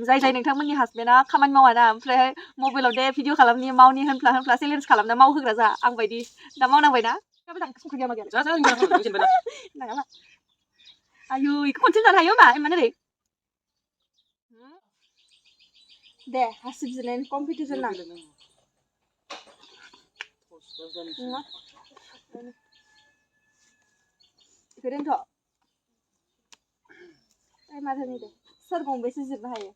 जाय नोंथांमोननि हासबेन्डआ खामानि मावा ना ओमफ्राय मबाइलाव दे भिडिअ खालामनि मावनि होनफ्ला चेलेन्ज खालामना मावहोग्रा जा आं बायदि दा मावनांबाय ना संख्रि गैया मा गैया नाङा आयु इखौ खनसे जानो हायो मा इमान ओरै दे हासिब जिरनायनि कम्पिटिसन ना इखौ दोनथ' टाइमार होनि दे सोर गंबेसे जिरनो हायो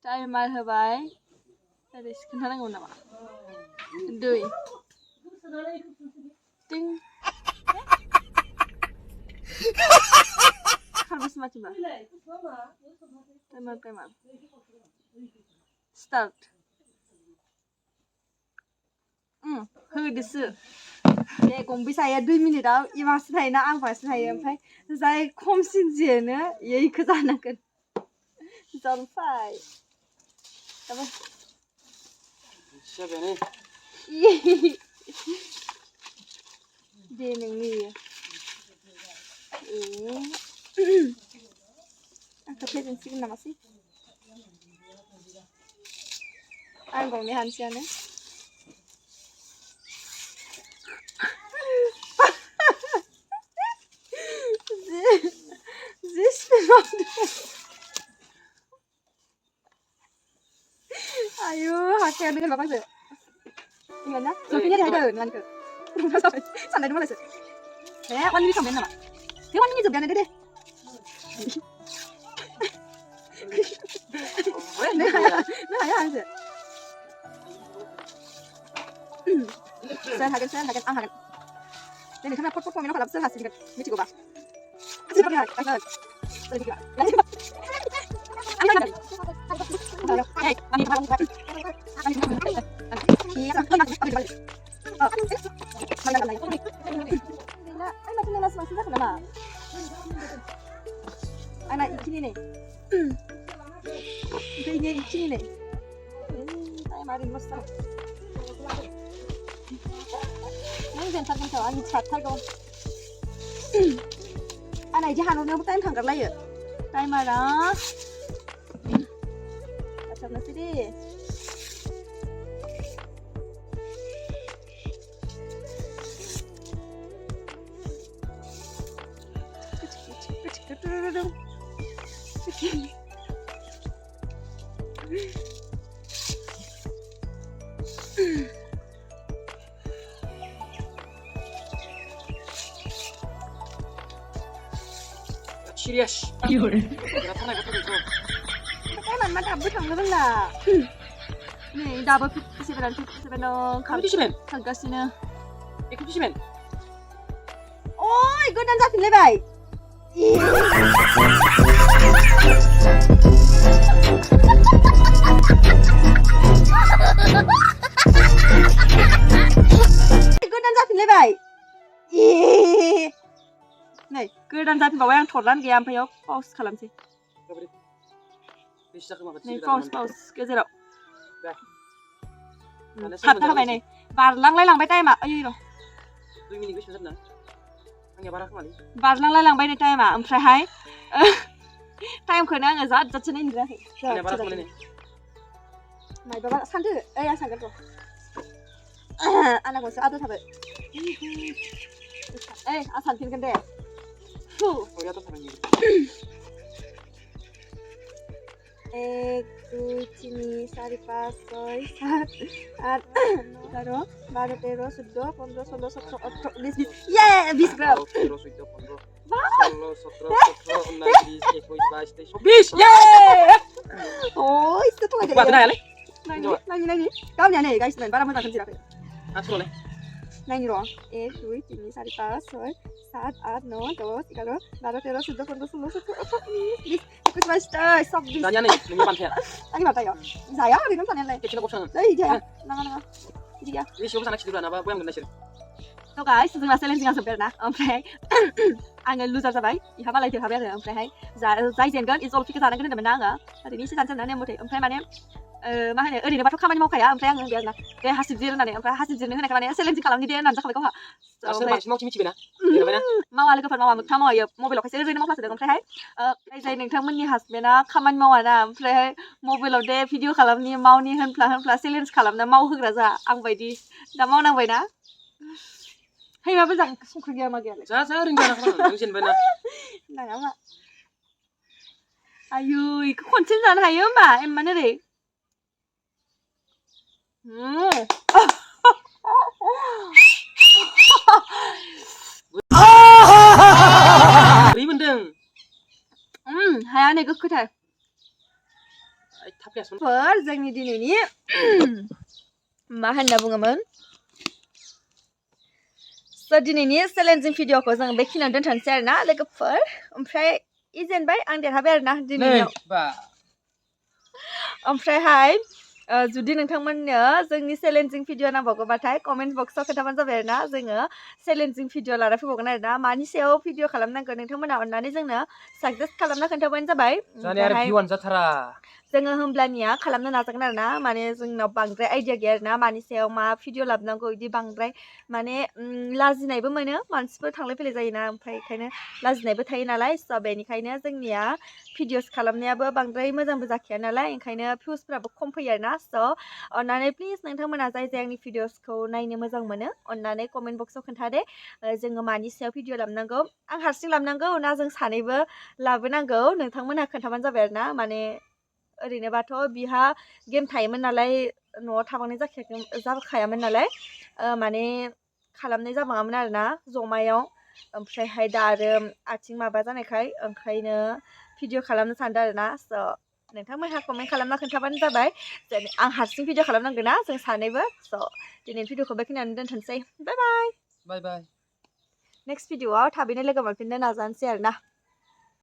टाइमार होबाय ओरै खोन्थानांगौ नामा 2 टिं खारबेसे माथिबा टाइमार स्टार्ट होदोसो दे गंबेसे हायो 2 मिनिटआव इमारसिन हायोना आं बांसिन हायो ओमफ्राय जाय खमसिन जेनो इखौ जानांगोन जलफाय दाबो दे नोंनि आंखौ फेजेनसिगोन नामासै आं गंनै हानसैयानो जि स्पिड मावदों आयु हाखाया दोनबा बांसो इंगना जफिने हायदों नोंखौ रुंगा जाबाय साननायदों मालायसो हे 1 मिनिट थांबाय नामा हे 1 मिनिट जोबबायानो दे नों हाया आंसो सोर हागोन आं हागोन दे नोंथाङा फट कमेन्ट खालाम सोर हासिगोन मिथिगौबा anak ini nih ini nih saya marin mesti nang bentar bentar ani chatथारगौ anak इदि हानहरनायावबो टाइम थांगारलायो टाइमारा आसामनोसै दे Serius. Berapa naik betul itu? Kan mana dapat tanggal lah. Nih dapat 57 dong. Kamu di sini? Harga sini. Ikut di sini. Oh, ikut dan jadi lebay. Ikut dan jadi lebay. Này, गोदान जाफिनबावबाय आं थरलानो गैया ओमफ्राय पाउस खालामसै नै पाउस गेजेराव थाबथा होबाय नै बारलांलाय लांबाय टाइमा ओइ र' 2 मिनिट बेसे जादों आंनिया बारा खोमालै बारलांलाय लांबाय नै टाइमा ओमफ्रायहाय टाइमखौनो आङो जादसो नायनो रोङाखै आंनिया बारा खोमालै मायबा सानदो ओइ आं सानगोन र' आंनाखौसो आद्रा थाबाय ओइ आं सानफिनगोन दे Oh ya tuh sama ini. 1, 2, 3, 4, 5, 6, 7, 8, 9, 12, 13, 14, 15, 16, 17, 18, 19, 20. Yeah, 20 gram. 13, 14, 15, 16, 17, 18, 19, 20. 20. Yeah. Oh, itu tuh aja. Buat nanya. Nanya. Kau nih guys, barang mana kan sirakan. Aku nih. Nanya dong. 1, 2, 3, 4, 5, 6, 7, 8, 9, 10, 11, 12, 13, 14, 15, 16, 17, 18, 19, 20. Mas, stop. Nanya nih, nunggu pantai. Lagi pantai ya? Saya hari ini pantai lagi. Kecil kok sana. Lagi aja. Nang. Jadi ya. Ini siapa sana kecil apa? Gue yang gede sih. So guys, जोंना चेलेन्जिंआ जोबबाय आरोना ओमफ्राय आङो लुजार जाबाय इहा मालाय देरहाबाय आरो ओमफ्रायहाय जाय जेनगोन इ जलफिखौ जानांगोन होनदोंमोन ना आङो ओरैनो एसे जानोसै होनना नेम मथे ओमफ्राय माने मा होनो ओरैनोबाथ' खामानि मावखाया ओमफ्राय आङो बेयाव ना बे हासिब जिर होननानै ओमफ्राय हासिब जिरनो होनायखाय माने चेलेन्जिं खालामनि दे होननानै जाखाबाय गावहा सोर बांसिन मावथि मिथिबायना देरबायना मावा लोगोफोर मावा मोगथा मावायो मबाइलाव खायसे ओरैनो मावफ्लासोदों ओमफ्रायहाय जाय नोंथांमोननि हासबेन्डआ खामानि मावाना ओमफ्रायहाय मबाइलाव दे भिडिअ खालामनि मावनि होनफ्ला चेलेन्ज खालामना मावहोग्रा जा आं बायदि दा मावनांबायना है माबो जां संख्रि गैया मा गैयालाय जा रोंजाना खालाम नों जेनबायना नाङा मा आयु इखौ खनसेनो जानो हायो होमबा एमान ओरै बोरै मोनदों हाया नै गोखैथार थाफैयासोमोन जोंनि दिनैनि मा होनना बुङोमोन दिनैनि चेलेन्जिं भिडिअखौ जों बेखिनियाव दोनथ'नोसै आरोना लोगोफोर ओमफ्राय जेनबाय आं देरहाबाय आरोना दिनैनियाव ओमफ्रायहाय जुदि नोंथांमोननो जोंनि चेलेन्जिं भिडिअ नांबावगौबाथाय कमेन्ट बक्सआव खोन्थाबानो जाबाय आरोना जोङो चेलेन्जिं भिडिअ लाना फैबावगोन आरोना मानि सायाव भिडिअ खालामनांगौ नोंथांमोना अननानै जोंनो साजेस्ट खालामना खोन्थाबानो जाबाय जोङो होमब्लानिया खालामनो नाजागोन आरोना माने जोंनाव बांद्राय आइडिया गैया आरोना मानि सायाव मा भिडिअ लाबोनांगौ बिदि बांद्राय माने लाजिनायबो मोनो मानसिफोर थांलाय फैलाय जायोना ओमफ्राय बेखायनो लाजिनायबो थायो नालाय स' बेनिखायनो जोंनिया भिडिअस खालामनायाबो बांद्राय मोजांबो जाखाया नालाय ओंखायनो भिउसफ्राबो खम फैयो आरोना स' अननानै प्लिज नोंथांमोना जाय आंनि भिडिअसखौ नायनो मोजां मोनो अननानै कमेन्ट बक्सआव खोन्थादे जोङो मानि सायाव भिडिअ लाबोनांगौ आं हारसिं लाबोनांगौ ना जों सानैबो लाबोनांगौ नोंथांमोनहा खोन्थाबानो जाबाय आरोना माने ओरैनोबाथ' बिहा गेम थायोमोन नालाय न'आव थाबांनाय जाखायामोन नालाय माने खालामनाय जाबाङामोन आरोना जमायाव ओमफ्रायहाय दा आरो आथिं माबा जानायखाय ओंखायनो भिडिअ खालामनो सानदों आरोना स' नोंथांमोनहा कमेन्ट खालामना खोन्थाबानो जाबाय आं हारसिं भिडिअ खालामनांगोन ना जों सानैबो स' दिनैनि भिडिअखौ बेखिनियावनो दोनथ'नोसै बाय बाय नेक्स्ट भिडिअआव थाबैनो लोगो मोनफिननो नाजानोसै आरोना